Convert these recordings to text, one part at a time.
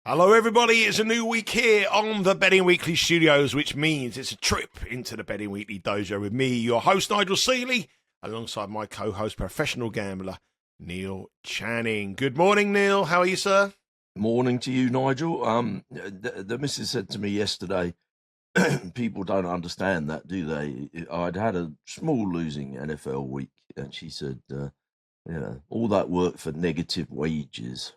Hello, everybody. It's a new week here on the Betting Weekly Studios, which means it's a trip into the Betting Weekly dojo with me, your host, Nigel Seeley, alongside my co-host, professional gambler, Neil Channing. Good morning, Neil. How are you, sir? Morning to you, Nigel. The missus said to me yesterday, people don't understand that, do they? I'd had a small losing NFL week, and she said, all that work for negative wages,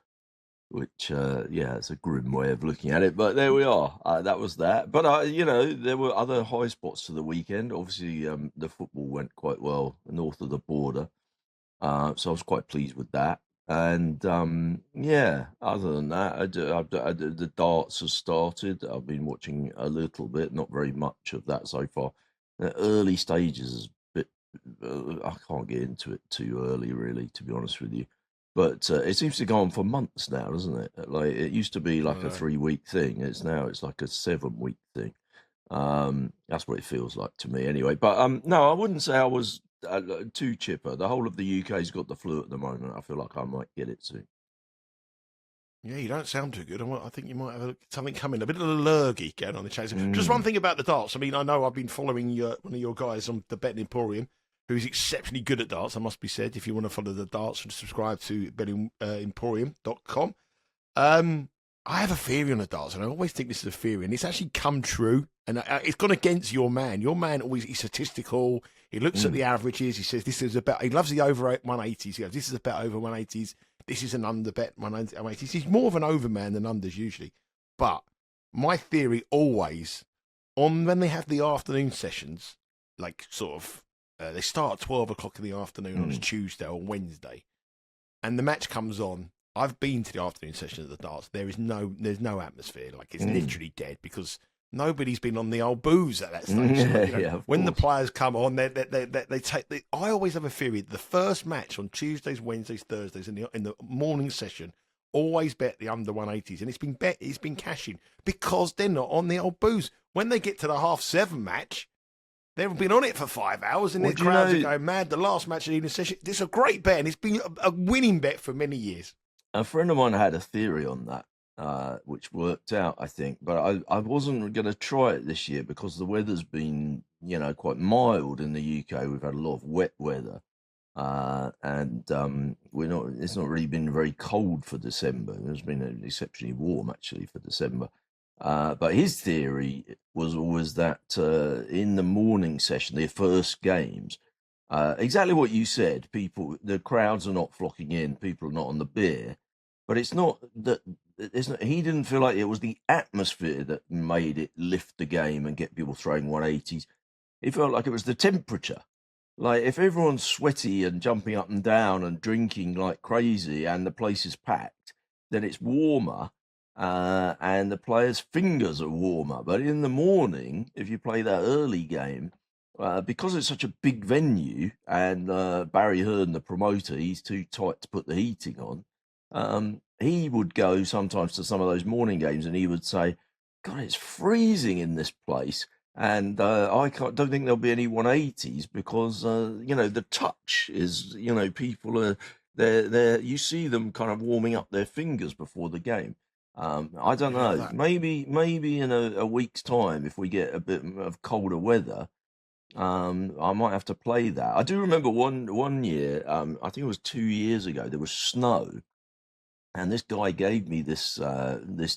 which, it's a grim way of looking at it, but there we are. That was that. But, there were other high spots to the weekend. Obviously, the football went quite well north of the border. So I was quite pleased with that. And other than that, the darts has started. I've been watching a little bit, not very much of that so far. The early stages is a bit, I can't get into it too early, really, to be honest with you. But it seems to go on for months now, doesn't it? Like it used to be like a 3-week thing. It's like a 7-week thing. That's what it feels like to me, anyway. But no, I wouldn't say I was too chipper. The whole of the UK's got the flu at the moment. I feel like I might get it soon. Yeah, you don't sound too good. I think you might have something coming, a bit of an lurgy going on the channel. Just one thing about the darts. I mean, I know I've been following one of your guys on the Betting Emporium, who's exceptionally good at darts, I must be said. If you want to follow the darts, and subscribe to bettingemporium.com. I have a theory on the darts, and I always think this is a theory, and it's actually come true. And it's gone against your man. Your man he's statistical. He looks at the averages. He says this is a bet. He loves the over 180s. He goes, this is a bet over 180s. This is an under bet 180s. He's more of an over man than unders usually. But my theory always, when they have the afternoon sessions, like sort of, they start at 12 o'clock in the afternoon on a Tuesday or Wednesday, and the match comes on. I've been to the afternoon session of the darts. There's no atmosphere. Like it's literally dead because nobody's been on the old booze at that stage. When the players come on, they take. I always have a theory. The first match on Tuesdays, Wednesdays, Thursdays in the morning session, always bet the under 180s, and it's been cashing because they're not on the old booze. When they get to the 7:30 match, they've been on it for 5 hours, and the crowds are going mad. The last match of the evening session, it's a great bet, and it's been a winning bet for many years. A friend of mine had a theory on that, which worked out, I think. But I wasn't going to try it this year because the weather's been, quite mild in the UK. We've had a lot of wet weather, and it's not really been very cold for December. It's been exceptionally warm actually for December. But his theory was always that in the morning session, the first games. Exactly what you said. The crowds are not flocking in. People are not on the beer, but it's not that. He didn't feel like it was the atmosphere that made it lift the game and get people throwing 180s. He felt like it was the temperature. Like if everyone's sweaty and jumping up and down and drinking like crazy, and the place is packed, then it's warmer, and the players' fingers are warmer. But in the morning, if you play that early game. Because it's such a big venue, and Barry Hearn, the promoter, he's too tight to put the heating on. He would go sometimes to some of those morning games, and he would say, "God, it's freezing in this place," and don't think there'll be any 180s because the touch is people are they're you see them kind of warming up their fingers before the game. I don't know. Maybe in a week's time, if we get a bit of colder weather. I might have to play that. I do remember one year, I think it was 2 years ago, there was snow, and this guy gave me this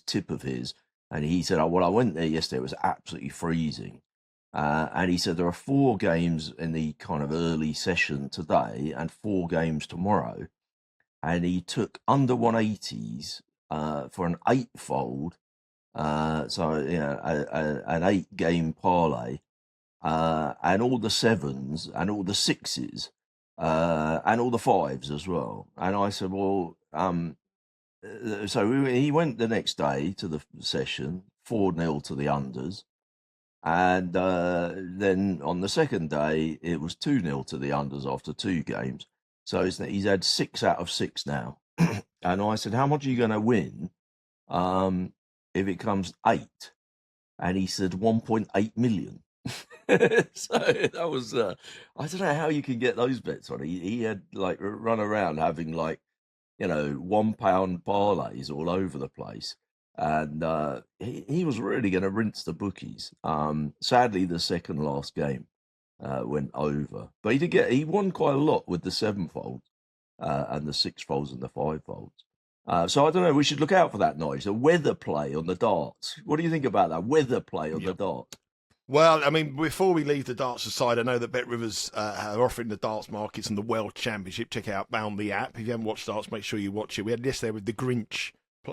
tip of his, and he said, "Well, I went there yesterday. It was absolutely freezing," and he said there are 4 games in the kind of early session today and 4 games tomorrow, and he took under 180s for an 8-fold, so an 8-game parlay. And all the 7s and all the 6s and all the 5s as well. And I said, well, so he went the next day to the session, 4-0 to the unders. And then on the second day, it was 2-0 to the unders after 2 games. So he's had 6 out of 6 now. And I said, how much are you going to win if it comes 8? And he said 1.8 million. So that was I don't know how you can get those bets on. He had like run around having like £1 parlays all over the place, and he was really going to rinse the bookies. Sadly, the second last game went over, but he won quite a lot with the sevenfolds and the sixfolds and the fivefolds. So I don't know. We should look out for that, Nigel. The weather play on the darts. What do you think about that weather play on the darts? Well, I mean, before we leave the darts aside, I know that Bet Rivers are offering the darts markets and the World Championship. Check out Bound the app. If you haven't watched darts, make sure you watch it. We had yesterday with the Grinch who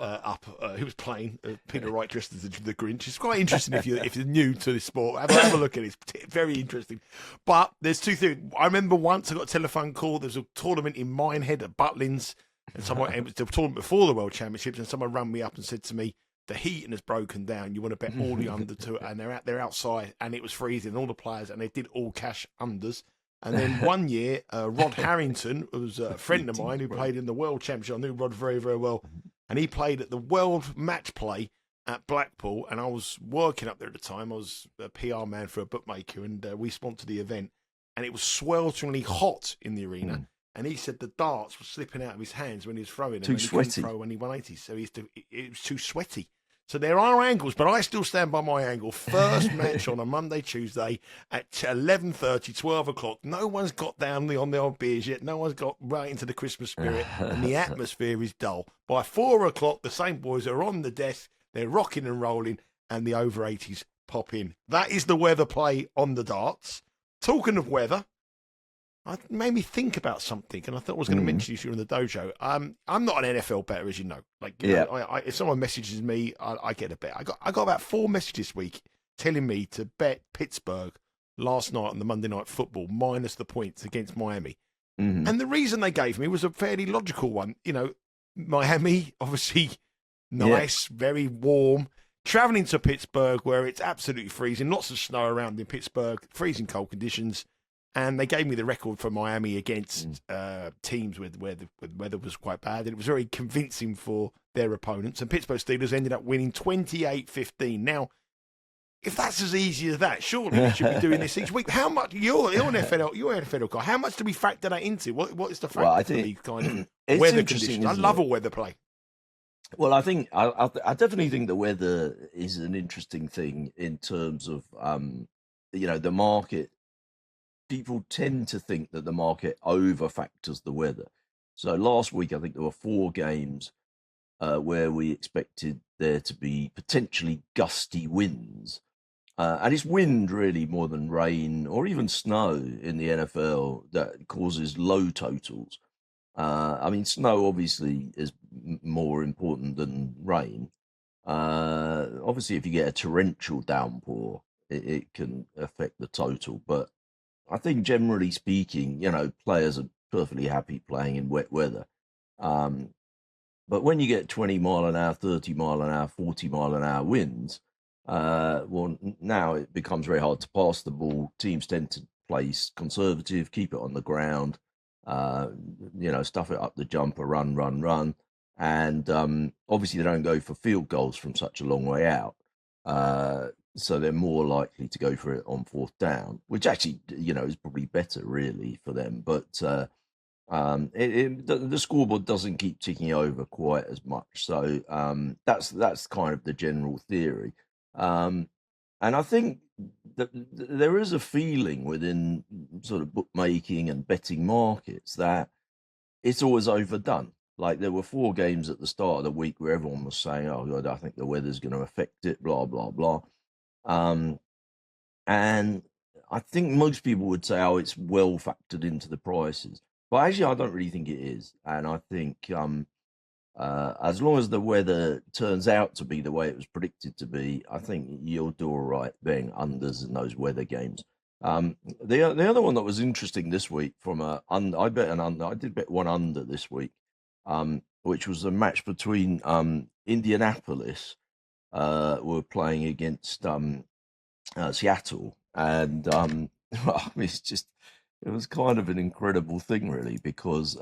was playing. Peter Wright dressed as the Grinch. It's quite interesting if you're new to this sport. Have a look at it. It's very interesting. But there's two things. I remember once I got a telephone call. There was a tournament in Minehead at Butlins, and it was the tournament before the World Championships, and someone rang me up and said to me, the heating has broken down. You want to bet all the under to it, and they're outside, and it was freezing. And all the players, and they did all cash unders. And then one year, Rod Harrington was a friend of mine who played in the World Championship. I knew Rod very, very well, and he played at the World Match Play at Blackpool. And I was working up there at the time. I was a PR man for a bookmaker, and we sponsored the event. And it was swelteringly hot in the arena. And he said the darts were slipping out of his hands when he was throwing them. Too sweaty. He throw when he 180, so it was too sweaty. So there are angles, but I still stand by my angle. First match on a Monday, Tuesday at 11:30, 12 o'clock. No one's got down on the old beers yet. No one's got right into the Christmas spirit, and the atmosphere is dull. By 4 o'clock, the same boys are on the desk. They're rocking and rolling, and the over 80s pop in. That is the weather play on the darts. Talking of weather, it made me think about something, and I thought I was going to mention you in the dojo. I'm not an NFL bettor, as you know. If someone messages me, I get a bet. I got about 4 messages this week telling me to bet Pittsburgh last night on the Monday Night Football minus the points against Miami. And the reason they gave me was a fairly logical one. You know, Miami, obviously nice, very warm. Traveling to Pittsburgh, where it's absolutely freezing, lots of snow around in Pittsburgh, freezing cold conditions. And they gave me the record for Miami against teams where the weather was quite bad. And it was very convincing for their opponents. And Pittsburgh Steelers ended up winning 28-15. Now, if that's as easy as that, surely we should be doing this each week. How much, you're an NFL guy, how much do we factor that into? What is the factor for these kind of weather conditions? I love a weather play. Well, I think, I definitely think the weather is an interesting thing in terms of, the market. People tend to think that the market over factors the weather. So last week, I think there were 4 games where we expected there to be potentially gusty winds. And it's wind really more than rain or even snow in the NFL that causes low totals. I mean, snow obviously is more important than rain. Obviously, if you get a torrential downpour, it can affect the total. But I think generally speaking, players are perfectly happy playing in wet weather. But when you get 20 mile an hour, 30 mile an hour, 40 mile an hour winds, now it becomes very hard to pass the ball. Teams tend to play conservative, keep it on the ground, stuff it up the jumper, run. And obviously they don't go for field goals from such a long way out. So they're more likely to go for it on 4th down, which actually, is probably better really for them. But the scoreboard doesn't keep ticking over quite as much. So that's kind of the general theory. And I think that there is a feeling within sort of bookmaking and betting markets that it's always overdone. Like there were 4 games at the start of the week where everyone was saying, "Oh God, I think the weather's going to affect it," blah blah blah. And I think most people would say, "Oh, it's well factored into the prices," but actually, I don't really think it is. And I think as long as the weather turns out to be the way it was predicted to be, I think you'll do all right betting unders in those weather games. The other one that was interesting this week I did bet one under this week, which was a match between Indianapolis were playing against Seattle, and it was kind of an incredible thing really, because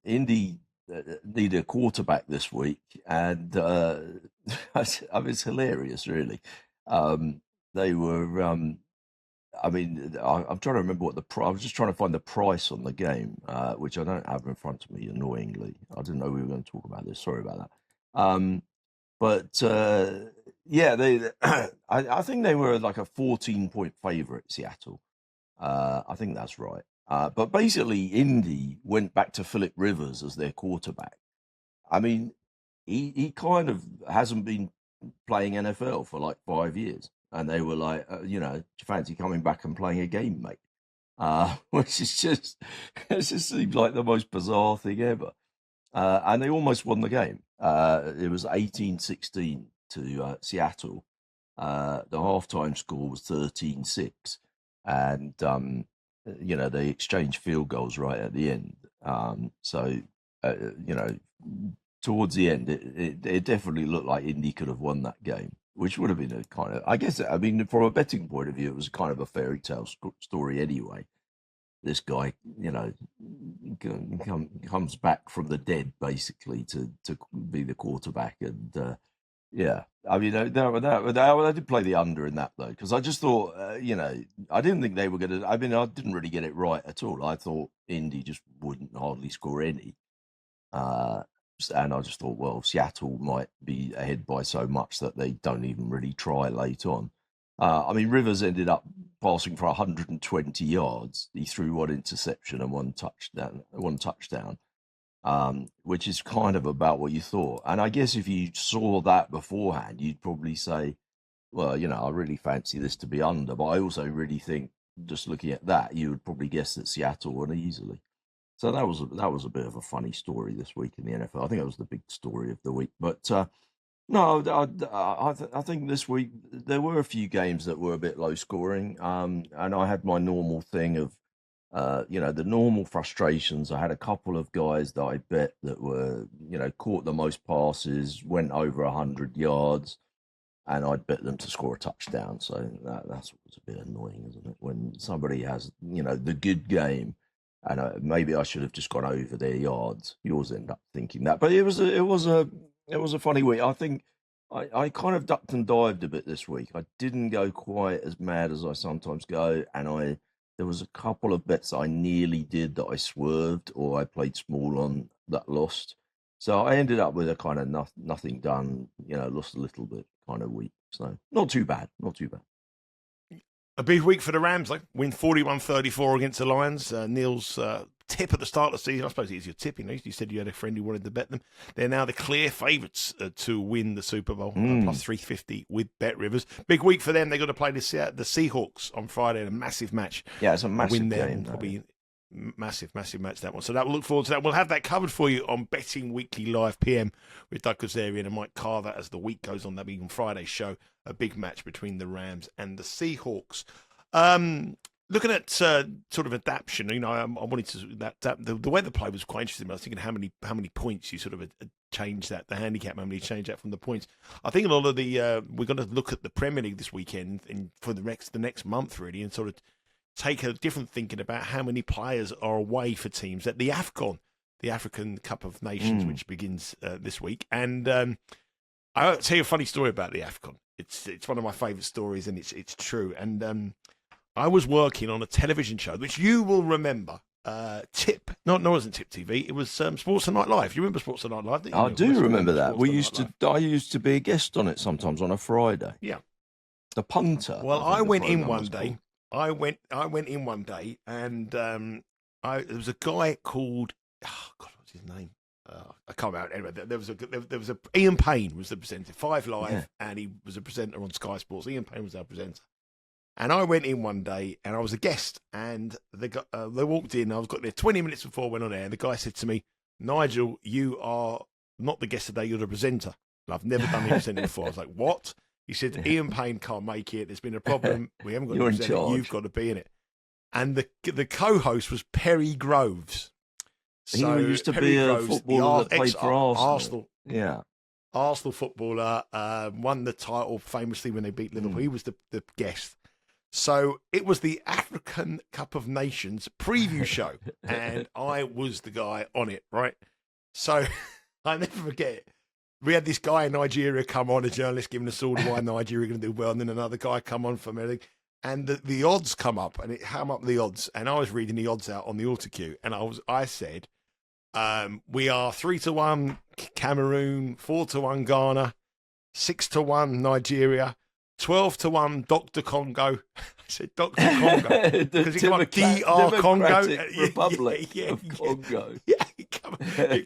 Indy needed a quarterback this week, and it's hilarious really. They were I'm trying to remember I was just trying to find the price on the game, which I don't have in front of me, annoyingly. I didn't know we were going to talk about this. Sorry about that. But yeah, I think they were like a 14-point favourite, Seattle. I think that's right. But basically, Indy went back to Philip Rivers as their quarterback. I mean, he kind of hasn't been playing NFL for like 5 years. And they were like, do you fancy coming back and playing a game, mate? Which is just, it just seems like the most bizarre thing ever. And they almost won the game. It was 18-16 to Seattle. The halftime score was 13-6. And, they exchanged field goals right at the end. So, towards the end, it definitely looked like Indy could have won that game, which would have been a kind of, I guess, I mean, from a betting point of view, it was kind of a fairy tale story anyway. This guy, comes back from the dead basically to be the quarterback, and yeah, I mean, I did play the under in that though, because I just thought, I didn't think they were going to. I mean, I didn't really get it right at all. I thought Indy just wouldn't hardly score any, and I just thought, well, Seattle might be ahead by so much that they don't even really try late on. I mean, Rivers ended up passing for 120 yards. He threw one interception and one touchdown, which is kind of about what you thought. And I guess if you saw that beforehand, you'd probably say, well, I really fancy this to be under. But I also really think, just looking at that, you would probably guess that Seattle won easily. So that was a bit of a funny story this week in the NFL. I think it was the big story of the week. But no, I think this week there were a few games that were a bit low scoring, and I had my normal thing of, the normal frustrations. I had a couple of guys that I bet that were, caught the most passes, went over 100 yards, and I'd bet them to score a touchdown. So that's what's a bit annoying, isn't it? When somebody has, the good game, and maybe I should have just gone over their yards. You always end up thinking that, but it was a funny week. I think I kind of ducked and dived a bit this week. I didn't go quite as mad as I sometimes go, and there was a couple of bets I nearly did that I swerved or I played small on that lost. So I ended up with a kind of nothing done, lost a little bit kind of week. So not too bad. A big week for the Rams, though. Win 41-34 against the Lions. Neil's tip at the start of the season, I suppose it's your tip, you said you had a friend who wanted to bet them. They're now the clear favourites to win the Super Bowl, plus 350 with Bet Rivers. Big week for them. They've got to play the Seahawks on Friday in a massive match. Yeah, it's a massive game. Probably massive match, that one. So we'll look forward to that. We'll have that covered for you on Betting Weekly Live PM with Doug Kazarian and Mike Carver as the week goes on. That'll be on Friday's show, a big match between the Rams and the Seahawks. Looking at sort of adaptation, I wanted to the way the play was quite interesting. I was thinking how many points you sort of change that, the handicap, how many change that from the points. I think a lot of the we're going to look at the Premier League this weekend and for the next month really, and sort of take a different thinking about how many players are away for teams at the AFCON, the African Cup of Nations, which begins this week. And I'll tell you a funny story about the AFCON. It's one of my favourite stories, and it's true. And I was working on a television show, which you will remember. Tip, no, it wasn't Tip TV. It was Sports Night Live. You remember Sports Night Live? I do remember that. I used to be a guest on it sometimes on a Friday. Yeah, the punter. Well, I went in one day. I went in one day, and there was a guy called what's his name? I can't remember. Anyway, there was a Ian Payne was the presenter, 5 Live, and he was a presenter on Sky Sports. Ian Payne was our presenter, and I went in one day, and I was a guest, and they walked in. I got there 20 minutes before I went on air, and the guy said to me, "Nigel, you are not the guest today. You're the presenter." And I've never done the presenter before. I was like, "What?" He said, "Ian Payne can't make it. There's been a problem. We haven't got to present it. You've got to be in it." And the co-host was Perry Groves. So he used to be a footballer that played for Arsenal. Yeah. Arsenal footballer, won the title famously when they beat Liverpool. He was the guest. So it was the African Cup of Nations preview show, and I was the guy on it, right? So I never forget it. We had this guy in Nigeria come on, a journalist giving us all why Nigeria going to do well, and then another guy come on from everything. And the odds come up, and it ham up the odds. And I was reading the odds out on the auto cue, and I said, We are 3-1 Cameroon, 4-1 Ghana, 6-1 Nigeria, 12-1 Dr. Congo. I said Dr. Congo because it come up DR Congo, Republic of Congo. Yeah, it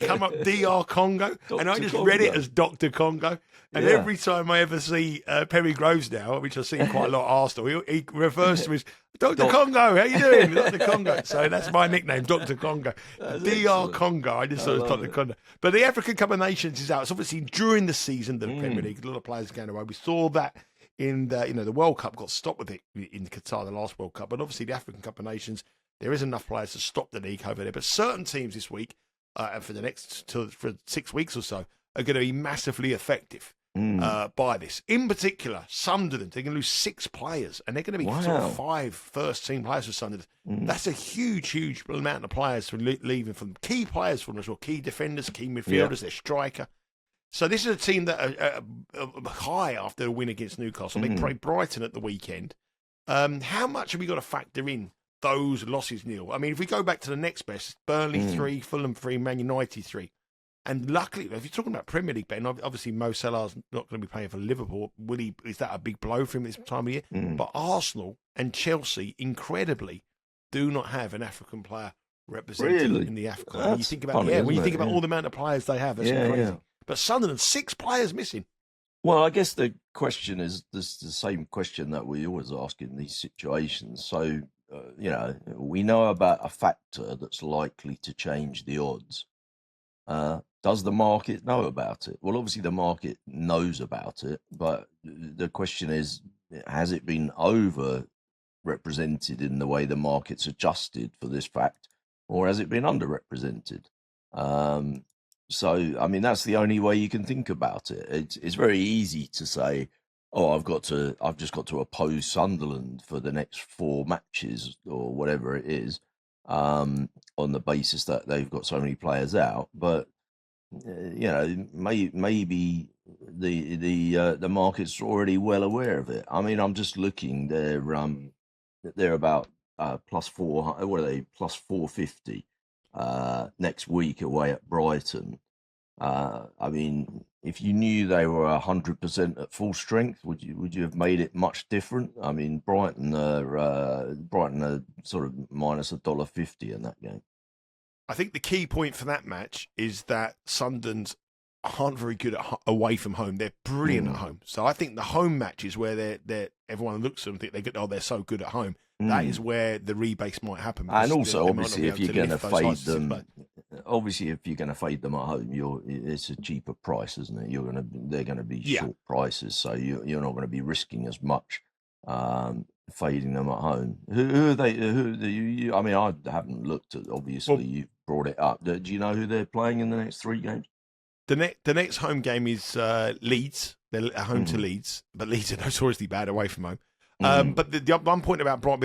come up DR Congo, and I just read it as Dr. Congo. And every time I ever see Perry Groves now, which I see quite a lot at Arsenal, he refers to me as Dr. Congo. How you doing, Dr. Congo? So that's my nickname, Dr. Congo. DR Congo. I just thought it was Dr. Congo. But the African Cup of Nations is out. It's obviously during the season, the Premier League, a lot of players going away. We saw that in the World Cup got stopped with it in Qatar, the last World Cup. But obviously the African Cup of Nations, there is enough players to stop the league over there. But certain teams this week, and for the next for 6 weeks or so, are going to be massively effective by this. In particular, Sunderland, they're going to lose 6 players, and they're going to be sort of 5 first-team players for Sunderland. That's a huge, huge amount of players from leaving from key players from as well, key defenders, key midfielders, their striker. So this is a team that are high after a win against Newcastle. They play Brighton at the weekend. How much have we got to factor in those losses, Neil? I mean, if we go back to the next best, Burnley 3, Fulham 3, Man United 3. And luckily, if you're talking about Premier League betting, obviously Mo Salah's not going to be playing for Liverpool. Is that a big blow for him this time of year? But Arsenal and Chelsea, incredibly, do not have an African player represented in the AFCON. When you think about all the amount of players they have, that's crazy. Yeah. But Sunderland, 6 players missing. Well, I guess the question is the same question that we always ask in these situations. So, we know about a factor that's likely to change the odds. Does the market know about it? Well, obviously the market knows about it, but the question is, has it been over-represented in the way the market's adjusted for this fact, or has it been underrepresented? So, I mean, that's the only way you can think about it. It's very easy to say, oh, I've just got to oppose Sunderland for the next 4 matches or whatever it is, on the basis that they've got so many players out. But maybe the market's already well aware of it. I mean, I'm just looking. They're about +4. What are they? +450 next week away at Brighton. I mean, if you knew they were 100% at full strength, would you have made it much different? I mean, Brighton are sort of minus $1.50 in that game. I think the key point for that match is that Sunderland aren't very good away from home. They're brilliant at home. So I think the home match is where everyone looks at them and think they're so good at home. That is where the rebase might happen. And also, obviously, if you're going to fade them, at home, it's a cheaper price, isn't it? They're going to be short prices, so you're not going to be risking as much fading them at home. Who are they? I mean, I haven't looked at. Obviously, you brought it up. Do you know who they're playing in the next 3 games? The next home game is Leeds. They're home to Leeds, but Leeds are notoriously bad away from home. But the one point about Brighton,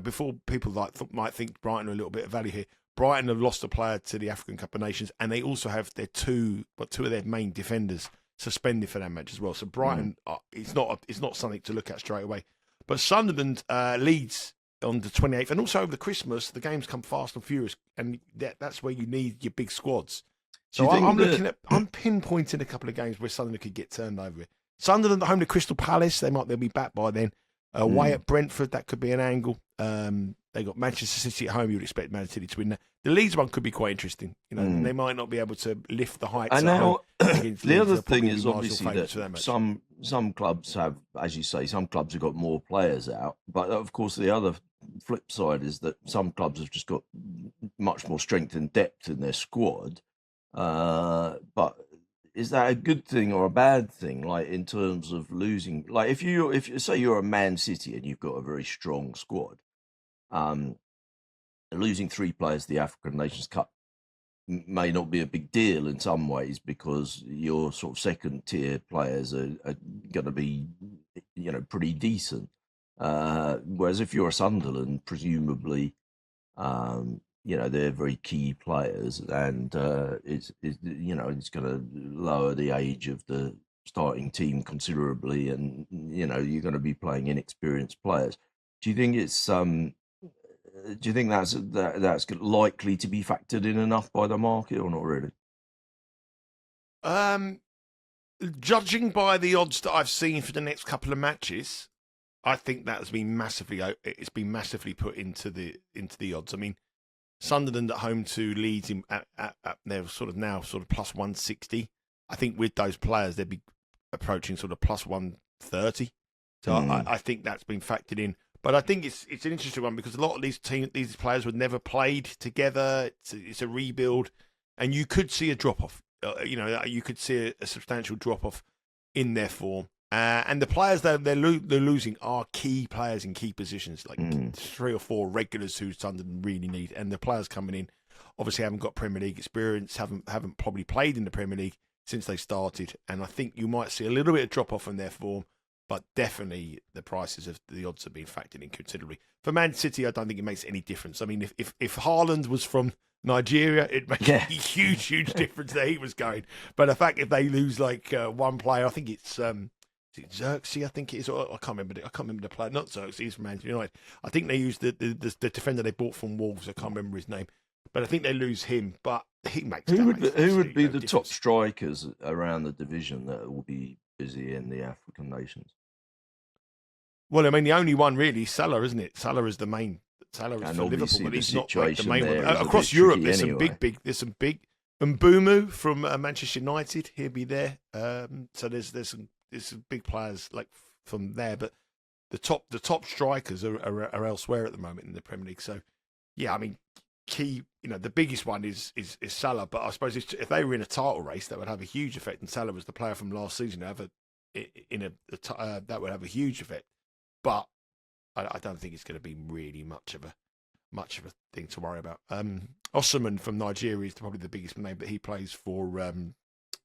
before people might think Brighton are a little bit of value here, Brighton have lost a player to the African Cup of Nations, and they also have their two of their main defenders suspended for that match as well. So Brighton, it's not something to look at straight away. But Sunderland Leeds on the 28th, and also over the Christmas, the games come fast and furious, and that's where you need your big squads. So I'm pinpointing a couple of games where Sunderland could get turned over. Sunderland at home to Crystal Palace, they'll be back by then. Away at Brentford, that could be an angle. They got Manchester City at home. You would expect Man City to win that. The Leeds one could be quite interesting. They might not be able to lift the heights. And now the other thing is obviously that some clubs have, as you say, some clubs have got more players out. But of course, the other flip side is that some clubs have just got much more strength and depth in their squad. But is that a good thing or a bad thing? Like in terms of losing, like if you say you're a Man City and you've got a very strong squad, losing 3 players to the African Nations Cup may not be a big deal in some ways because your sort of second tier players are going to be, pretty decent. Whereas if you're a Sunderland, presumably, they're very key players, and it's going to lower the age of the starting team considerably, and you're going to be playing inexperienced players. Do you think it's Do you think that's likely to be factored in enough by the market, or not really? Judging by the odds that I've seen for the next couple of matches, I think that has been massively put into the odds. I mean, Sunderland at home to Leeds they're sort of now sort of plus 160. I think with those players they'd be approaching sort of plus 130. So I think that's been factored in. But I think it's an interesting one because a lot of these players were never played together. It's a rebuild, and you could see a drop off. You could see a substantial drop off in their form. And the players that they're losing are key players in key positions, like 3 or 4 regulars who Sunderland really need. And the players coming in obviously haven't got Premier League experience, haven't probably played in the Premier League since they started. And I think you might see a little bit of drop off in their form. But definitely the prices of the odds have been factored in considerably. For Man City, I don't think it makes any difference. I mean, if Haaland was from Nigeria, it makes a huge difference that he was going. But the fact if they lose like one player, I think it's Xerxes, I think it is. I can't remember the player. Not Xerxes, he's from Manchester United. I think they used the defender they bought from Wolves. I can't remember his name. But I think they lose him. But he makes who would be the difference. top strikers around the division that will be busy in the African nations? Well, I mean, the only one really is Salah, isn't it? Salah is the main. Salah is for Liverpool, but he's not like the main one. Across Europe, there's some big. Mbumu from Manchester United, he'll be there. So there's some big players like from there, but the top strikers are elsewhere at the moment in the Premier League. So yeah, I mean, key. The biggest one is Salah, but I suppose if they were in a title race, that would have a huge effect. And Salah was the player from last season that would have a huge effect. But I don't think it's going to be really much of a thing to worry about. Osimhen from Nigeria is probably the biggest name, but he plays for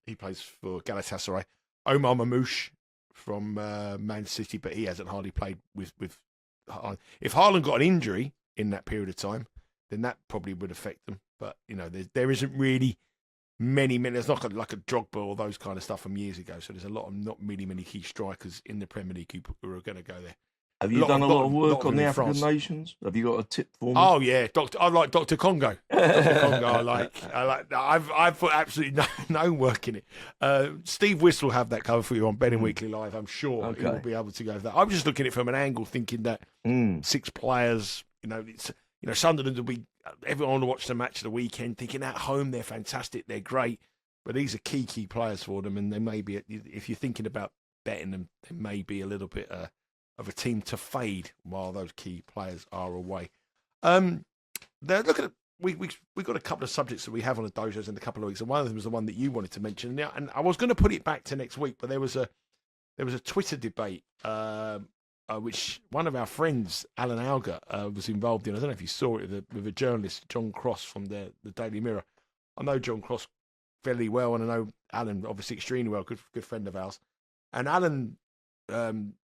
Galatasaray. Omar Mamouche from Man City, but he hasn't hardly played with. If Haaland got an injury in that period of time, then that probably would affect them. But there isn't really many. There's not like a Drogba or those kind of stuff from years ago. So there's a lot of not really many key strikers in the Premier League who are going to go there. Have you done a lot of work on the African nations? Have you got a tip for me? Oh yeah, I like Dr. Congo. Dr. Congo, I like. I've put absolutely no work in it. Steve Wiss will have that cover for you on Betting Weekly Live. I'm sure he will be able to go for that. I'm just looking at it from an angle, thinking that 6 players. Sunderland will be. Everyone will watch the match of the weekend, thinking at home they're fantastic, they're great, but these are key players for them, and they may be. If you're thinking about betting them, they may be a little bit. Of a team to fade while those key players are away. Look at we got a couple of subjects that we have on the dojos in a couple of weeks, and one of them was the one that you wanted to mention. And I was going to put it back to next week, but there was a Twitter debate which one of our friends, Alan Alger, was involved in. I don't know if you saw it with a journalist, John Cross from the Daily Mirror. I know John Cross fairly well, and I know Alan obviously extremely well, good friend of ours. And Alan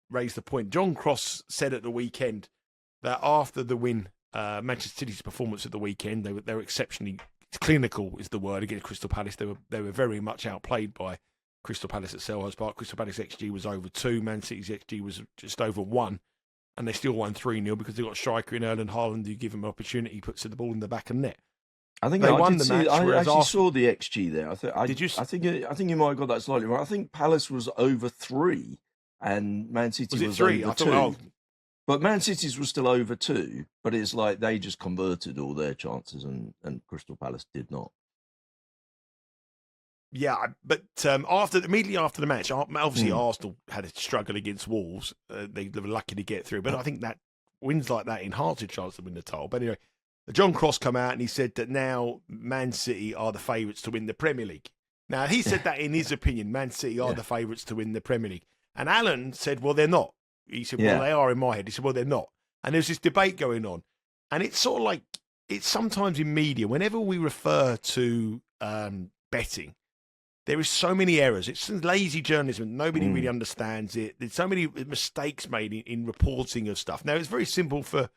raised the point. John Cross said at the weekend that after the win, Manchester City's performance at the weekend, they were exceptionally clinical, is the word, against Crystal Palace. They were very much outplayed by Crystal Palace at Selhurst Park. Crystal Palace XG was over 2, Man City's XG was just over 1, and they still won 3-0 because they got a striker in Erling Haaland who give him an opportunity, he puts the ball in the back of the net. I think they won the match. I actually saw the XG there. Did you? I think you might have got that slightly wrong. I think Palace was over 3. And Man City was 3? over 2. But Man City's was still over 2. But it's like they just converted all their chances and Crystal Palace did not. Yeah, but immediately after the match, obviously Arsenal had a struggle against Wolves. They were lucky to get through. But I think that wins like that enhance your chance to win the title. But anyway, John Cross come out and he said that now Man City are the favourites to win the Premier League. Now, he said that in his opinion, Man City are the favourites to win the Premier League. And Alan said, well, they're not. He said, well, they are in my head. He said, well, they're not. And there's this debate going on. And it's sort of like, it's sometimes in media, whenever we refer to betting, there is so many errors. It's lazy journalism. Nobody really understands it. There's so many mistakes made in reporting of stuff. Now, it's very simple for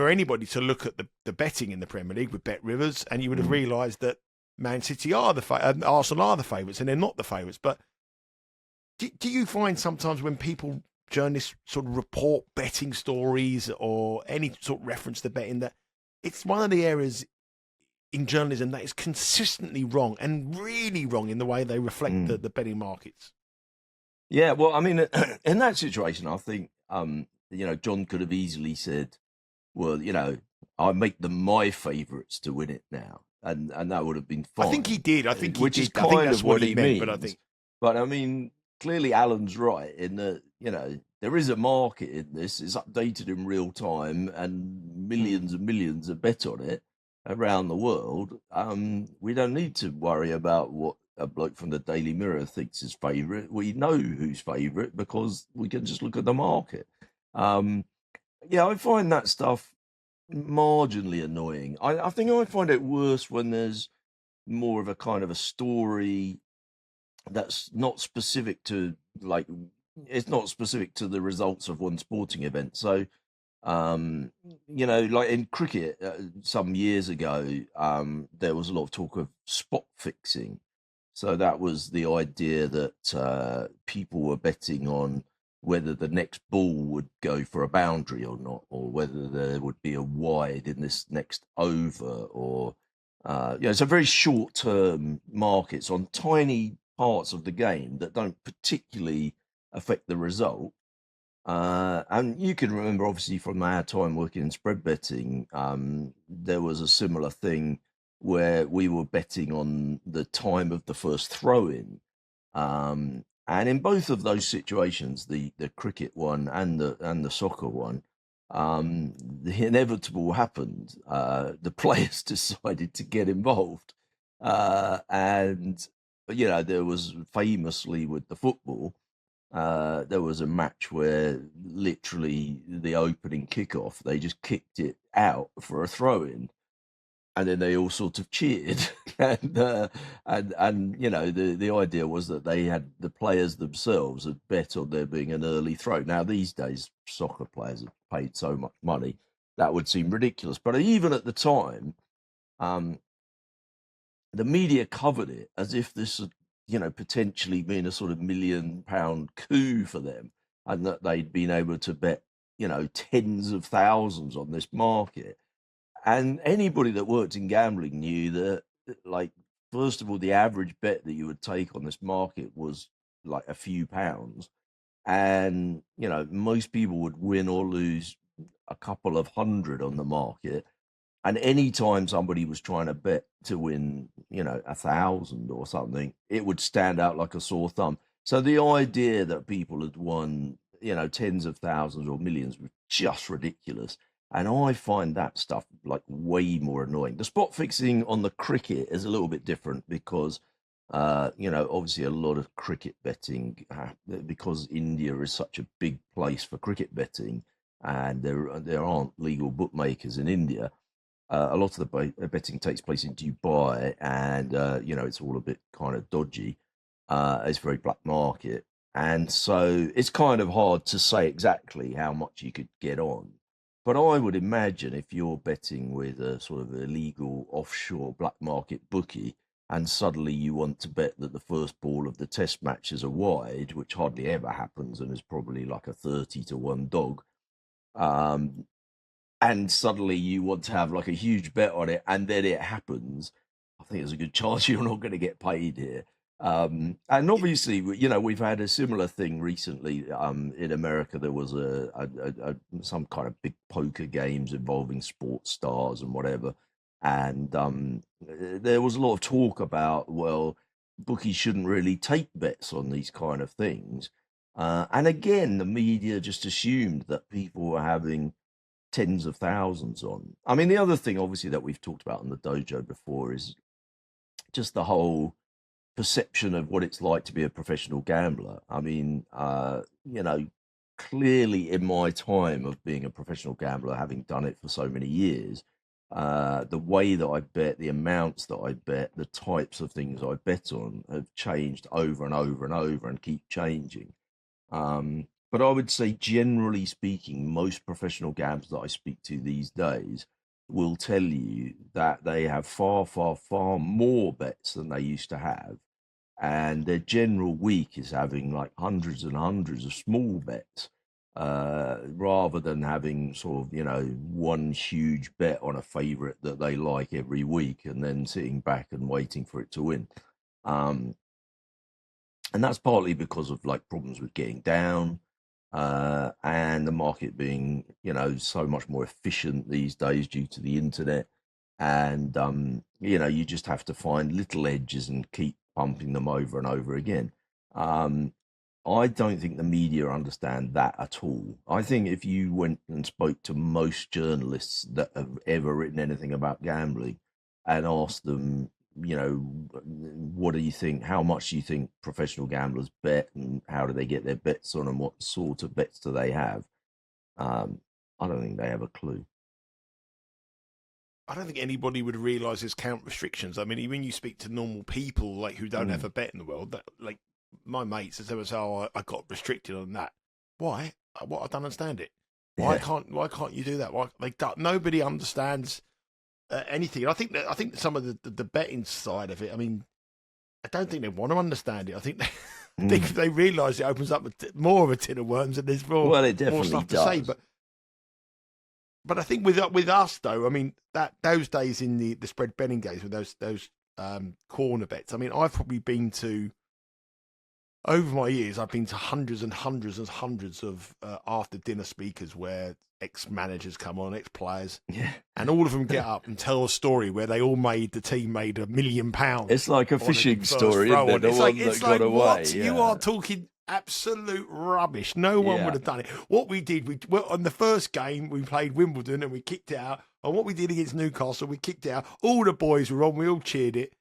anybody to look at the betting in the Premier League with Bet Rivers, and you would have realised that Man City are Arsenal are the favourites, and they're not the favourites. But do you find sometimes when journalists sort of report betting stories or any sort of reference to betting that it's one of the areas in journalism that is consistently wrong and really wrong in the way they reflect the betting markets. Yeah, well, I mean, in that situation, I think, John could have easily said, well, I make them my favourites to win it now. And that would have been fine. I think he did. I think he which did. is I think kind that's of what what he meant, means. but I think. But I mean, clearly Alan's right in that, there is a market in this. It's updated in real time and millions and millions are bet on it around the world. We don't need to worry about what a bloke from the Daily Mirror thinks is favourite. We know who's favourite because we can just look at the market. I find that stuff marginally annoying. I think I find it worse when there's more of a kind of a story that's not specific to it's not specific to the results of one sporting event. So, like in cricket, some years ago, there was a lot of talk of spot fixing. So that was the idea that people were betting on whether the next ball would go for a boundary or not, or whether there would be a wide in this next over, or it's a very short-term markets on tiny parts of the game that don't particularly affect the result. And you can remember, obviously, from our time working in spread betting, there was a similar thing where we were betting on the time of the first throw-in. And in both of those situations, the cricket one and the soccer one, the inevitable happened. The players decided to get involved, and there was famously with the football. There was a match where literally the opening kickoff, they just kicked it out for a throw-in, and then they all sort of cheered, and the idea was that the players themselves had bet on there being an early throw. Now these days, soccer players have paid so much money that would seem ridiculous, but even at the time, the media covered it as if this had, potentially been a sort of £1 million coup for them, and that they'd been able to bet, tens of thousands on this market. And anybody that worked in gambling knew that, first of all, the average bet that you would take on this market was like a few pounds. And, most people would win or lose a couple of hundred on the market. And any time somebody was trying to bet to win, 1,000 or something, it would stand out like a sore thumb. So the idea that people had won, tens of thousands or millions was just ridiculous. And I find that stuff way more annoying. The spot fixing on the cricket is a little bit different because, obviously a lot of cricket betting, because India is such a big place for cricket betting, and there aren't legal bookmakers in India. A lot of the betting takes place in Dubai, and it's all a bit kind of dodgy. It's very black market, and so it's kind of hard to say exactly how much you could get on. But I would imagine if you're betting with a sort of illegal offshore black market bookie, and suddenly you want to bet that the first ball of the test match is a wide, which hardly ever happens and is probably like a 30-1 dog. And suddenly you want to have like a huge bet on it, and then it happens, I think there's a good chance you're not going to get paid here. And obviously, we've had a similar thing recently. In America, there was some kind of big poker games involving sports stars and whatever. And there was a lot of talk about, well, bookies shouldn't really take bets on these kind of things. And again, the media just assumed that people were having tens of thousands on. I mean, the other thing, obviously, that we've talked about in the dojo before is just the whole perception of what it's like to be a professional gambler. I mean, clearly in my time of being a professional gambler, having done it for so many years, the way that I bet, the amounts that I bet, the types of things I bet on have changed over and over and over and keep changing. But I would say, generally speaking, most professional gamblers that I speak to these days will tell you that they have far, far, far more bets than they used to have. And their general week is having like hundreds and hundreds of small bets. rather than having sort of, one huge bet on a favourite that they like every week and then sitting back and waiting for it to win. And that's partly because of like problems with getting down, and the market being, so much more efficient these days due to the internet. And, you just have to find little edges and keep pumping them over and over again. I don't think the media understand that at all. I think if you went and spoke to most journalists that have ever written anything about gambling and asked them, what do you think? How much do you think professional gamblers bet, and how do they get their bets on, and what sort of bets do they have? I don't think they have a clue. I don't think anybody would realise there's count restrictions. I mean, when you speak to normal people like who don't have a bet in the world, that like my mates, as they would say, "Oh, I got restricted on that." Why? What? I don't understand it. Why can't you do that? Why nobody understands anything? I think some of the betting side of it. I mean, I don't think they want to understand it. I think they realise it opens up more of a tin of worms, and there's more. Well, it definitely more stuff does. to say, But I think with us though, I mean that those days in the spread betting days with those corner bets. I mean, I've probably been to, over my years, I've been to hundreds and hundreds and hundreds of after dinner speakers where ex-managers come on, ex-players, and all of them get up and tell a story where the team made £1 million. It's like a fishing story, isn't it? It's like what? You are talking absolute rubbish. No one would have done it. What we did, on the first game, we played Wimbledon and we kicked it out. And what we did against Newcastle, we kicked it out. All the boys were on. We all cheered it.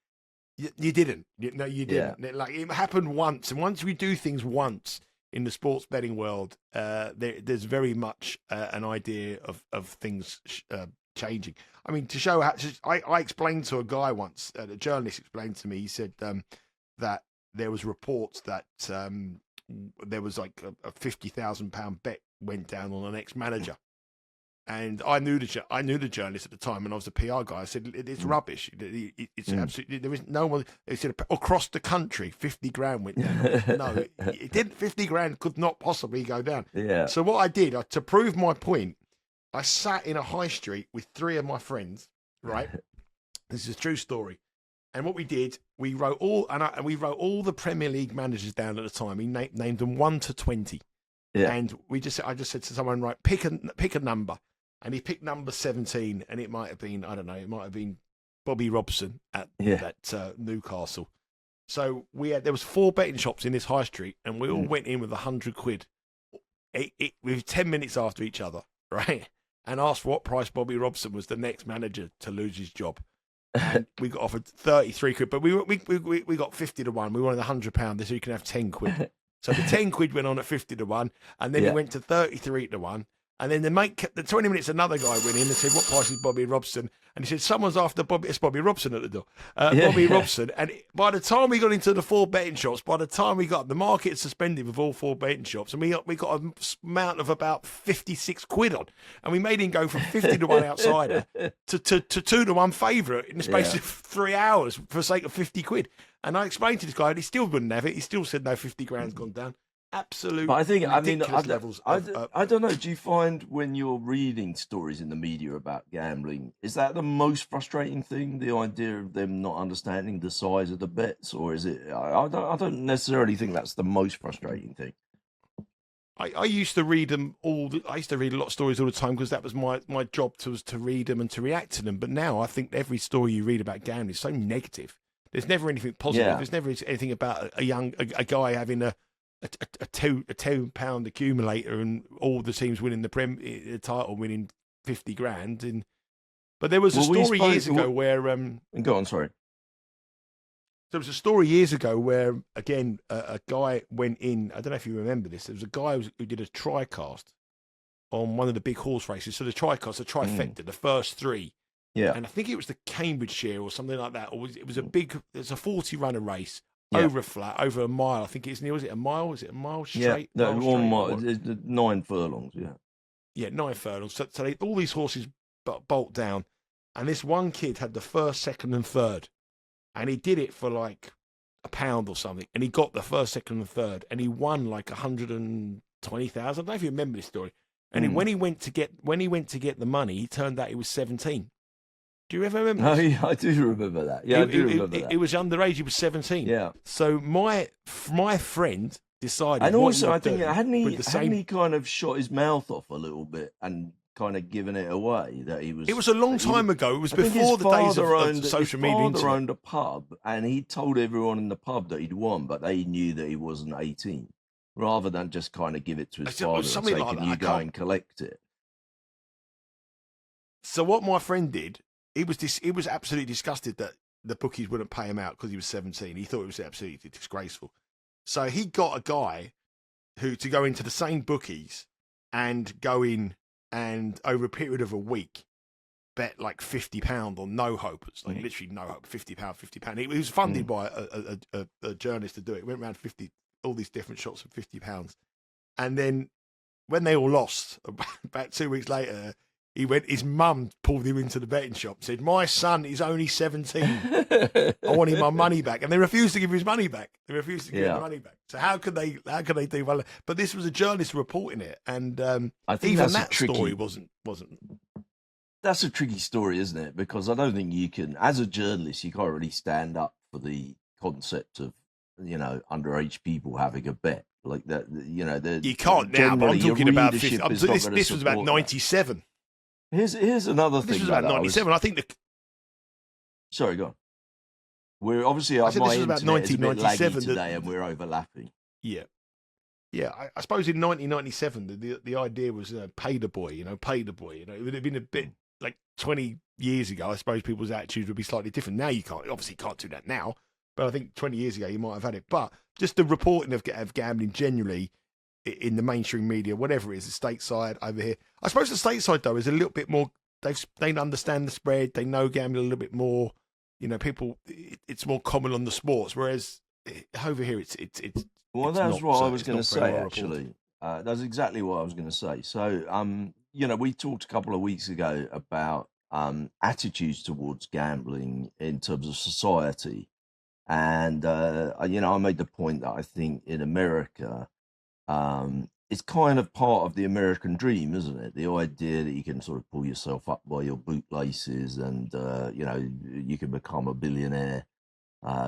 You didn't. No, you didn't. Yeah. Like, it happened once. And once we do things once in the sports betting world, there's very much an idea of things changing. I mean, to show how, I explained to a guy once, a journalist explained to me, he said that there was reports that there was like a £50,000 bet went down on an ex-manager. And I knew the journalist at the time, and I was the PR guy. I said, it's rubbish. It's absolutely, there is no one. They said across the country, 50 grand went down. No, it didn't. 50 grand could not possibly go down. Yeah. So what I did, to prove my point, I sat in a high street with 3 of my friends, right? This is a true story. And what we did, we wrote all the Premier League managers down at the time. We named them 1 to 20. Yeah. And I just said to someone, right, pick a number. And he picked number 17, and it might have been, I don't know, it might have been Bobby Robson at Newcastle. So there was 4 betting shops in this high street, and we all went in with £100 with 10 minutes after each other, right? And asked what price Bobby Robson was the next manager to lose his job. And we got offered £33, but we got 50 to 1. We wanted £100, so you can have £10. So the £10 went on at 50 to 1, and then it went to 33 to 1. And then the 20 minutes, another guy went in and said, "What price is Bobby Robson?" And he said, "Someone's after Bobby." It's Bobby Robson at the door. Bobby Robson. And by the time we got into the 4 betting shops, by the time we got, the market suspended with all 4 betting shops, and we got an amount of about £56 on, and we made him go from 50 to 1 outsider to 2 to 1 favourite in the space of 3 hours for the sake of £50. And I explained to this guy, and he still wouldn't have it. He still said no, 50 grand's gone down. Absolute. But levels. I don't know. Do you find when you're reading stories in the media about gambling, is that the most frustrating thing? The idea of them not understanding the size of the bets, or is it? I don't necessarily think that's the most frustrating thing. I used to read them I used to read a lot of stories all the time because that was my job to read them and to react to them. But now I think every story you read about gambling is so negative. There's never anything positive. Yeah. There's never anything about a guy having a £2 accumulator and all the teams winning the title, winning 50 grand. But there was a story years ago where go on, sorry. There was a story years ago where, again, a guy went in. I don't know if you remember this. There was a guy who did a TriCast on one of the big horse races. So the trifecta, the first 3. Yeah. And I think it was the Cambridgeshire or something like that. Or it was a 40-runner race. Over a flat, over a mile. I think it's near. Was it a mile? Is it a mile straight? Yeah, no, 1 mile. 9 furlongs. Yeah, 9 furlongs. So all these horses bolt down, and this one kid had the first, second, and third, and he did it for like £1 or something, and he got the first, second, and third, and he won like 100 and 20,000. I don't know if you remember this story. And Mm. when he went to get the money, he turned out he was 17. Do you ever remember Oh, this? yeah, I do remember that. Yeah, I do remember that. It was underage. He was 17. Yeah. So my friend decided. And what also, he I would think do hadn't with the same. he kind of shot his mouth off a little bit and kind of given it away that he was. It was a long time ago. It was I think before his the days of father social his media. father Internet. owned a pub, and he told everyone in the pub that he'd won, but they knew that he wasn't 18. Rather than just kind of give it to his father and say, like "Can that. you go and collect it?" So what my friend did, he was absolutely disgusted that the bookies wouldn't pay him out because he was 17. He thought it was absolutely disgraceful. So he got a guy to go into the same bookies and go in and over a period of a week bet like £50 on no hopers, like literally no hope, £50. He was funded by a journalist to do it. It went around all these different shots for £50. And then when they all lost, about 2 weeks later, his mum pulled him into the betting shop and said, "My son is only 17. I want my money back." And they refused to give his money back. They refused to give him the money back. So how could they do well? But this was a journalist reporting it. And I think even that's that story wasn't. That's a tricky story, isn't it? Because I don't think you can, as a journalist, you can't really stand up for the concept of, underage people having a bet like that. You can't now, but I'm talking about 50. This was about 97. Here's another thing. This was about 97. I think Sorry, go on. We're obviously I said my this was about internet is a bit 1997 laggy today, and we're overlapping. Yeah. Yeah, I suppose in 1997, the idea was pay the boy, pay the boy. It would have been a bit like 20 years ago. I suppose people's attitudes would be slightly different. Now you obviously can't do that now, but I think 20 years ago you might have had it. But just the reporting of gambling generally in the mainstream media, whatever it is, the stateside over here. I suppose the stateside though is a little bit more. They understand the spread. They know gambling a little bit more. People. It's more common on the sports, whereas over here it's. Well, it's that's not, what so I was it's going to not say, very well actually. That's exactly what I was going to say. So, we talked a couple of weeks ago about attitudes towards gambling in terms of society. And, I made the point that I think in America, it's kind of part of the American dream, isn't it? The idea that you can sort of pull yourself up by your bootlaces and, you can become a billionaire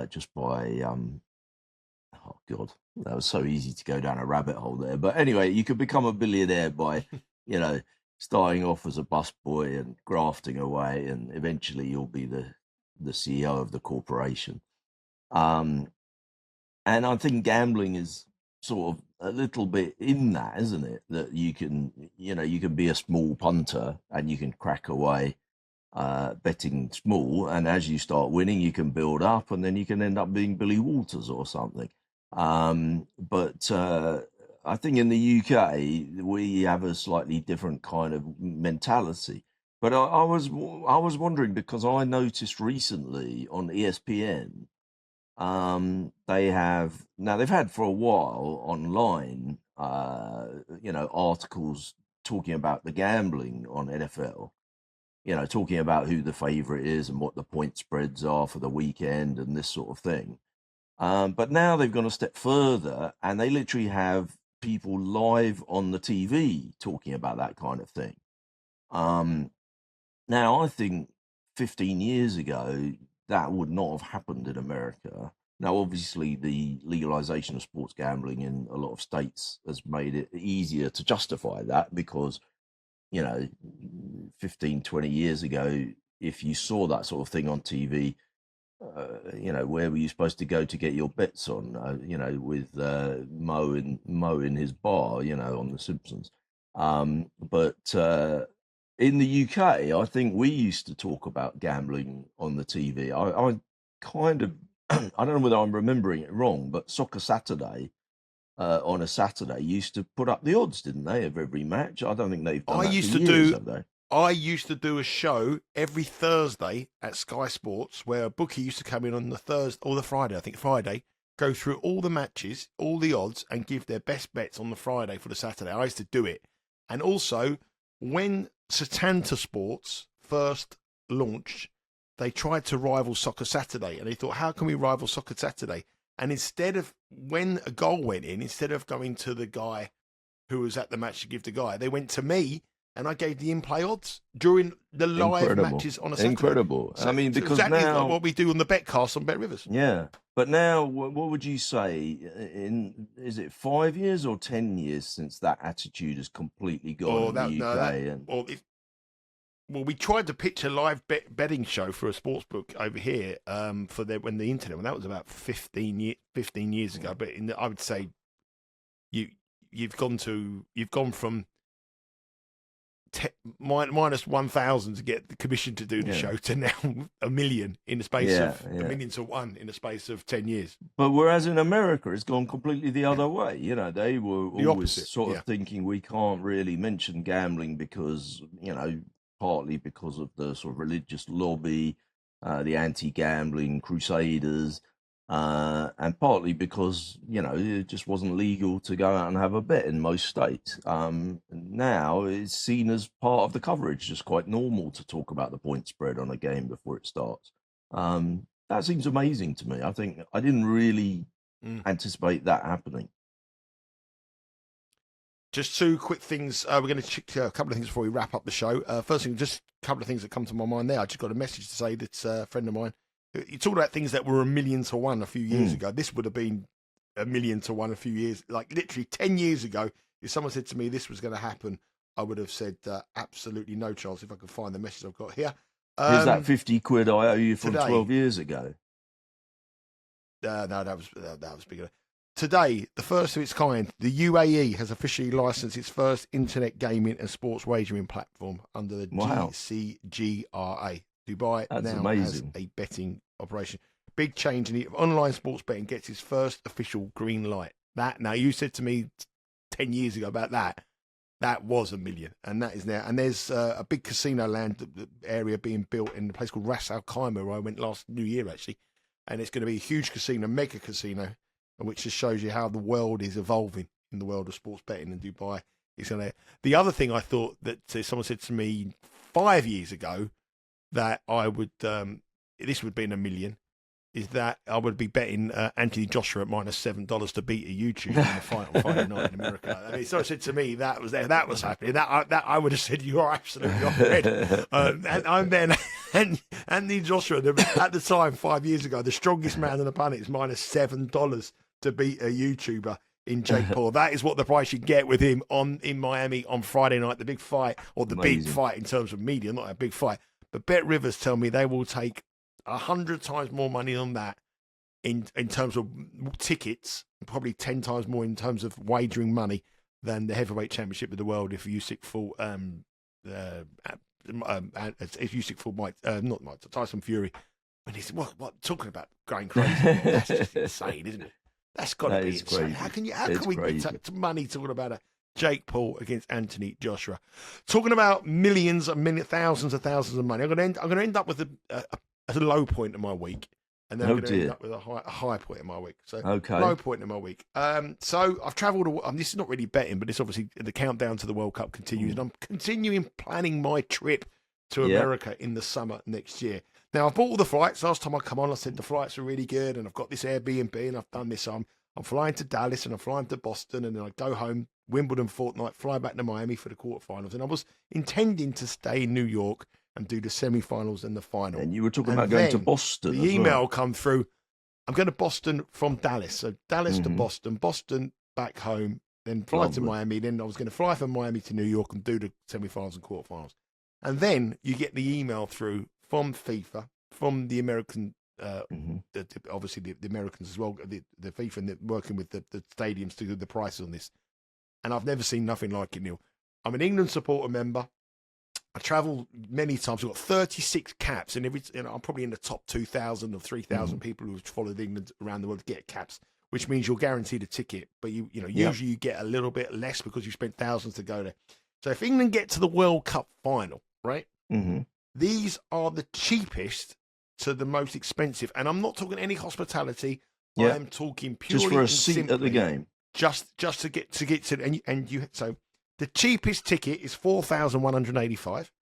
just by... Oh God, that was so easy to go down a rabbit hole there. But anyway, you could become a billionaire by, starting off as a busboy and grafting away, and eventually you'll be the CEO of the corporation. And I think gambling is sort of a little bit in that, isn't it? That you can be a small punter and you can crack away. Betting small, and as you start winning, you can build up, and then you can end up being Billy Walters or something. But I think in the UK we have a slightly different kind of mentality. But I was wondering, because I noticed recently on ESPN, they've had for a while online, articles talking about the gambling on NFL. Talking about who the favourite is and what the point spreads are for the weekend and this sort of thing. But now they've gone a step further, and they literally have people live on the TV talking about that kind of thing. Now, I think 15 years ago, that would not have happened in America. Now, obviously, the legalization of sports gambling in a lot of states has made it easier to justify that, because 15, 20 years ago, if you saw that sort of thing on TV, where were you supposed to go to get your bets on? With Mo in his bar, on The Simpsons. But in the UK, I think we used to talk about gambling on the TV. I kind of, I don't know whether I'm remembering it wrong, but Soccer Saturday, on a Saturday, used to put up the odds, didn't they, of every match? I don't think they've done that for years, have they? I used to do a show every Thursday at Sky Sports where a bookie used to come in on the Thursday or the Friday, I think Friday, go through all the matches, all the odds, and give their best bets on the Friday for the Saturday. I used to do it. And also, when Setanta Sports first launched, they tried to rival Soccer Saturday, and they thought, how can we rival Soccer Saturday? And instead of, when a goal went in, instead of going to the guy who was at the match to give the guy. They went to me, and I gave the in-play odds during the live matches on a Saturday. Incredible. So, I mean, because exactly now like what we do on the Betcast on Bet Rivers. Yeah, but now, what would you say? Is it 5 years or 10 years since that attitude has completely gone in the UK? Well, we tried to pitch a live betting show for a sports book over here when the internet. That was about 15 years ago. But I would say you've gone from minus 1,000 to get the commission to do the show to now 1 million in the space of 1 million to 1 in the space of 10 years. But whereas in America, it's gone completely the other way. You know, they were always opposite, sort of thinking we can't really mention gambling because, you know, partly because of the sort of religious lobby, the anti-gambling crusaders, and partly because, you know, it just wasn't legal to go out and have a bet in most states. Now it's seen as part of the coverage, just quite normal to talk about the point spread on a game before it starts. That seems amazing to me. I think I didn't really anticipate that happening. Just two quick things. We're going to check a couple of things before we wrap up the show. First thing, just a couple of things that come to my mind there. I just got a message to say that a friend of mine, you talked about things that were 1 million to 1 a few years ago. This would have been 1 million to 1 a few years, like literally 10 years ago. If someone said to me this was going to happen, I would have said absolutely no chance. If I could find the message I've got here. Here's that 50 quid I owe you from 12 years ago. No, that was bigger. Today, the first of its kind, the UAE has officially licensed its first internet gaming and sports wagering platform under the GCGRA. Dubai has a betting operation. Big change in the online sports betting gets its first official green light. Now, you said to me 10 years ago about that. That was 1 million, and that is now. And there's a big casino land area being built in a place called Ras Al Khaimah, where I went last New Year, actually. And it's going to be a huge casino, mega casino, which just shows you how the world is evolving in the world of sports betting in Dubai. The other thing I thought that someone said to me 5 years ago that I would, this would be in 1 million, is that I would be betting Anthony Joshua at -$7 to beat a YouTuber in a fight on Friday night in America. I mean, someone said to me that was happening. That I would have said you are absolutely off your head. And I'm then Anthony Joshua at the time 5 years ago, the strongest man on the planet is -$7 to beat a YouTuber in Jake Paul. That is what the price you get with him in Miami on Friday night, the big fight, or the big fight in terms of media, not a big fight. But Bet Rivers tell me they will take 100 times more money on that in terms of tickets, probably 10 times more in terms of wagering money than the heavyweight championship of the world if Usyk fought Tyson Fury. And he's what talking about going crazy? That's just insane, isn't it? That's got to be insane. How can we get money talking about a Jake Paul against Anthony Joshua? Talking about millions, thousands of money. I'm going to end up with a low point in my week, and then I'm going to end up with a high point in my week. So low point in my week. So I've travelled. This is not really betting, but it's obviously the countdown to the World Cup continues, and I'm continuing planning my trip to America in the summer next year. Now, I've bought all the flights. Last time I come on, I said the flights are really good, and I've got this Airbnb, and I've done this. I'm flying to Dallas, and I'm flying to Boston, and then I go home, Wimbledon fortnight, fly back to Miami for the quarterfinals. And I was intending to stay in New York and do the semi-finals and the final. And you were talking about going to Boston. The email come through. I'm going to Boston from Dallas. So Dallas to Boston, Boston back home, then fly to Miami. Then I was going to fly from Miami to New York and do the semi-finals and quarterfinals. And then you get the email through from FIFA, from the American, obviously the Americans as well, the FIFA, and working with the stadiums to do the prices on this. And I've never seen nothing like it, Neil. I'm an England supporter member. I travel many times. I've got 36 caps, and I'm probably in the top 2,000 or 3,000 people who've followed England around the world to get caps, which means you're guaranteed a ticket. But usually you get a little bit less because you spent thousands to go there. So if England get to the World Cup final, right? These are the cheapest to the most expensive, and I'm not talking any hospitality. I am talking purely just for a seat at the game. Just to get to and you. So the cheapest ticket is $4,185.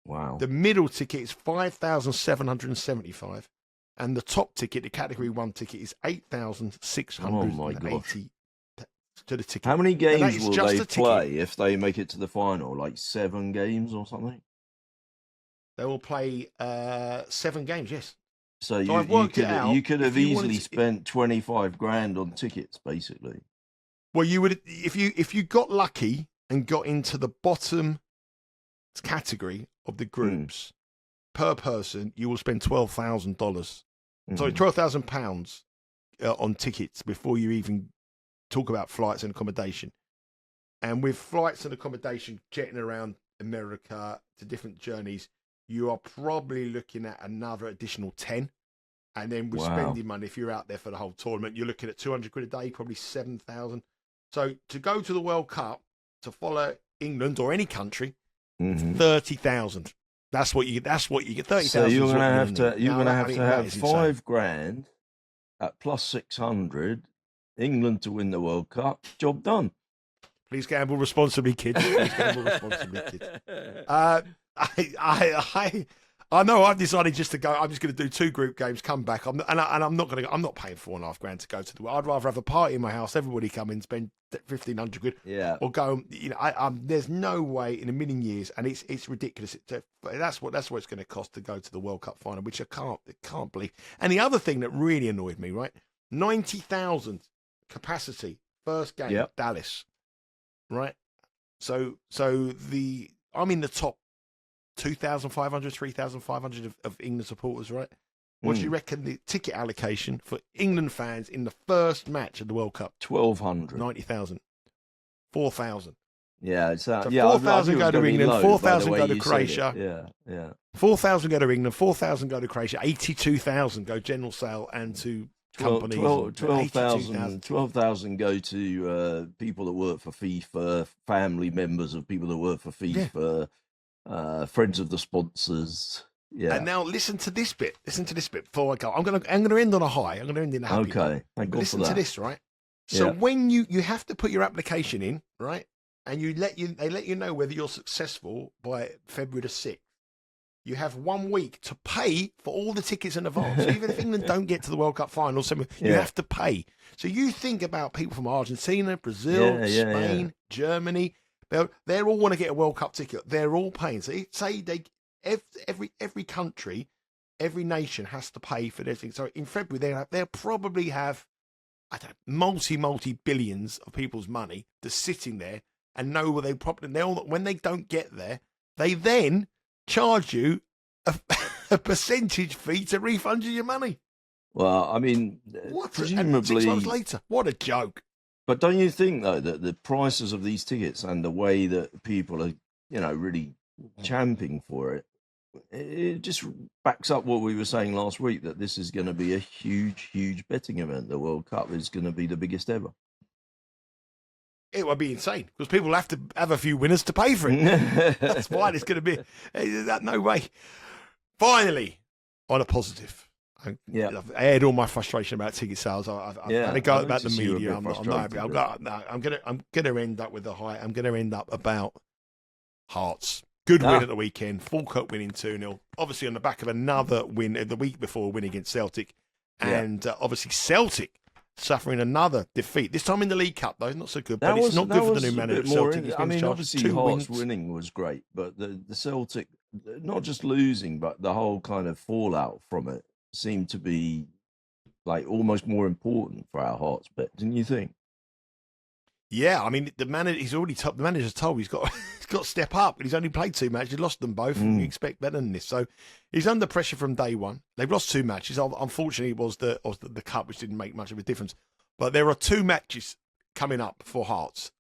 Wow. The middle ticket is $5,775, and the top ticket, the Category 1 ticket, is $8,680. to the ticket. How many And that games is will just they a ticket. play if they make it to the final? Like 7 games or something? They will play 7 games, yes. So I've worked it you out. could If have you wanted easily to- spent 25 grand on tickets, basically. Well, you would if you got lucky and got into the bottom category of the groups per person, you will spend $12,000. Sorry, £12,000 on tickets before you even talk about flights and accommodation. And with flights and accommodation, jetting around America to different journeys, you are probably looking at another additional 10. And then with spending money, if you're out there for the whole tournament, you're looking at 200 quid a day, probably 7,000. So to go to the World Cup, to follow England or any country, 30,000. That's what you get. 30,000. So you're going to have to have insane. £5,000 at plus 600, England to win the World Cup. Job done. Please gamble responsibly, kids. Please gamble responsibly, kids. I know. I've decided just to go. I'm just going to do 2 group games, come back. I'm not paying £4.5 to go to the. I'd rather have a party in my house. Everybody come in, spend 1,500 quid. Yeah. Or go. There's no way in a million years, and it's ridiculous. That's what it's going to cost to go to the World Cup final, which I can't believe. And the other thing that really annoyed me, right? 90,000 capacity first game, Dallas. Right, so I'm in the top 2,500, 3,500 of England supporters. Right, what do you reckon the ticket allocation for England fans in the first match of the World Cup? 1,200. 90,000, 4,000. Yeah, so 4,000 go to England, 4,000 go to Croatia. Yeah. 4,000 go to England, 4,000 go to Croatia, 82,000 go general sale and to companies. 12,000 go to people that work for FIFA, family members of people that work for FIFA, friends of the sponsors. Yeah. And now listen to this bit. Before I go. I'm gonna end on a high. I'm gonna end in a happy. Okay. Thank God listen for that. to this, right? So when you have to put your application in, right, and they let you know whether you're successful by February the 6th. You have 1 week to pay for all the tickets in advance. So even if England don't get to the World Cup final, you have to pay. So you think about people from Argentina, Brazil, Spain, Germany. They all want to get a World Cup ticket. They're all paying. So say every country, every nation has to pay for their thing. So in February they'll probably have multi billions of people's money just sitting there and know where when they don't get there, they then charge you a percentage fee to refund you your money. Well, I mean, presumably 6 months later, what a joke! But don't you think though that the prices of these tickets and the way that people are, really champing for it, it just backs up what we were saying last week, that this is going to be a huge betting event. The World Cup is going to be the biggest ever. It would be insane because people have to have a few winners to pay for it. That's why it's going to be. No way. Finally, on a positive. I've aired all my frustration about ticket sales. I've had a go about the media. I'm not happy. I'm going to end up with a high. I'm going to end up about Hearts. Good win at the weekend. Falkirk winning 2-0. Obviously on the back of another win the week before, a win against Celtic. And obviously Celtic suffering another defeat. This time in the League Cup, though, not so good. But it's not good for the new manager. Celtic. Obviously Hearts winning was great, but the Celtic, not just losing, but the whole kind of fallout from it seemed to be like almost more important for our Hearts bet, didn't you think? Yeah, I mean the manager's told he's got to step up, and he's only played 2 matches, lost them both. And you expect better than this, so he's under pressure from day one. They've lost 2 matches. Unfortunately, it was the cup, which didn't make much of a difference. But there are 2 matches coming up for Hearts.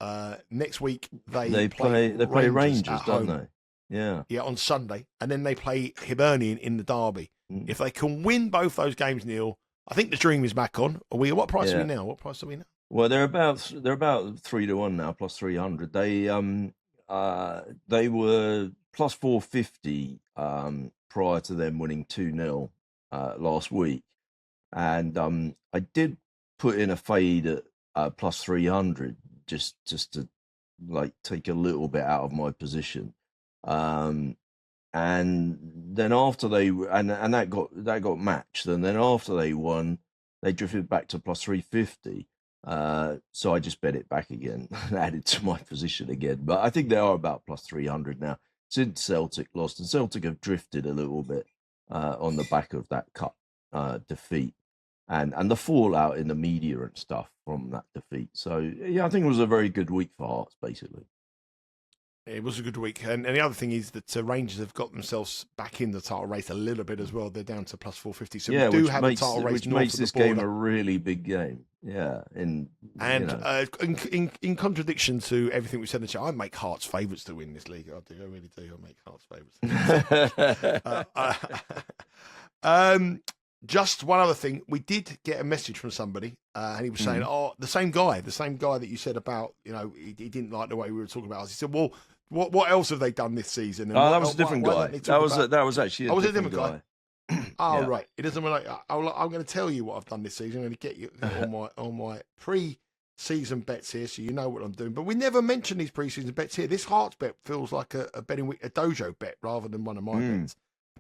Next week they play Rangers, don't they? Yeah, on Sunday, and then they play Hibernian in the derby. If they can win both those games, Neil, I think the dream is back on. What price are we now? Well, they're about 3-1 now, plus 300. They were plus 450 prior to them winning 2-0 last week, and I did put in a fade at plus 300 just to like take a little bit out of my position. And then after that got matched, and then after they won, they drifted back to plus 350. So I just bet it back again and added to my position again. But I think they are about plus 300 now since Celtic lost. And Celtic have drifted a little bit on the back of that cup defeat and the fallout in the media and stuff from that defeat. So, yeah, I think it was a very good week for Hearts, basically. It was a good week. And the other thing is that Rangers have got themselves back in the title race a little bit as well. They're down to plus 450. So yeah, we do have a title race. Which makes this game a really big game. Yeah. In contradiction to everything we said in the chat, I make Hearts favourites to win this league. I do. I really do. I make Hearts favourites. Just one other thing. We did get a message from somebody, and he was saying, the same guy that you said about, he didn't like the way we were talking about us. He said, well, what else have they done this season? And that was a different guy. That was actually a different guy. Oh, yeah. Right. It doesn't mean I'm going to tell you what I've done this season. I'm going to get you all my pre-season bets here, so you know what I'm doing. But we never mention these pre-season bets here. This Hearts bet feels like a betting week, a dojo bet rather than one of my bets.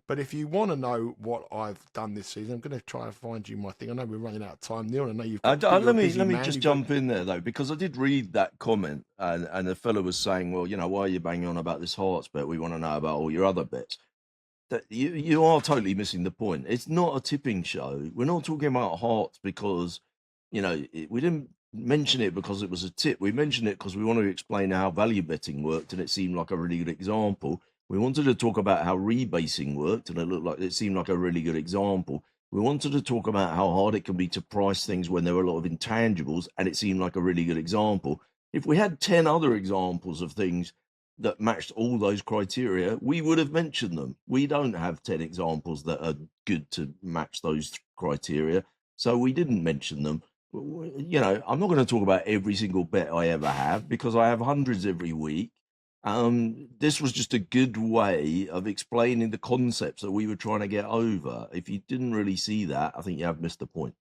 But if you want to know what I've done this season, I'm going to try and find you my thing. I know we're running out of time, Neil. I know you've got let me just jump in there, though, because I did read that comment, and the fellow was saying, well, why are you banging on about this Hearts bet? We want to know about all your other bets. That you are totally missing the point. It's not a tipping show. We're not talking about Hearts because, we didn't mention it because it was a tip. We mentioned it because we want to explain how value betting worked, and it seemed like a really good example. We wanted to talk about how rebasing worked, and it seemed like a really good example. We wanted to talk about how hard it can be to price things when there are a lot of intangibles, and it seemed like a really good example. If we had 10 other examples of things that matched all those criteria, we would have mentioned them. We don't have 10 examples that are good to match those criteria, so we didn't mention them. I'm not going to talk about every single bet I ever have because I have hundreds every week. This was just a good way of explaining the concepts that we were trying to get over. If you didn't really see that, I think you have missed the point.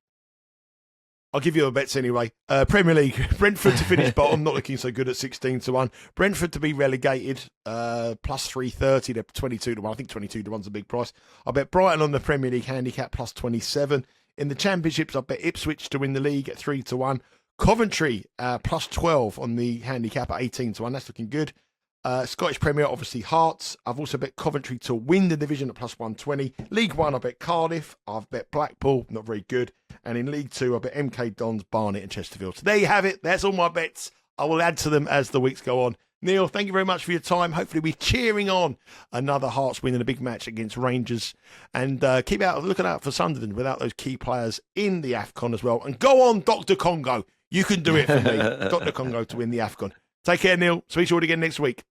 I'll give you a bets anyway. Premier League, Brentford to finish bottom, not looking so good at 16-1. Brentford to be relegated, plus 330, they're 22-1. I think 22-1's a big price. I bet Brighton on the Premier League handicap, plus 27. In the Championships, I bet Ipswich to win the league at 3-1. Coventry, plus 12 on the handicap at 18-1. That's looking good. Scottish Premier, obviously Hearts. I've also bet Coventry to win the division at plus 120. League One, I bet Cardiff. I've bet Blackpool, not very good. And in League Two, I bet MK Dons, Barnet and Chesterfield. So there you have it. That's all my bets. I will add to them as the weeks go on. Neil, thank you very much for your time. Hopefully we're cheering on another Hearts win in a big match against Rangers. And keep looking out for Sunderland without those key players in the AFCON as well. And go on, Dr. Congo. You can do it for me. Dr. Congo to win the AFCON. Take care, Neil. Speak to you all again next week.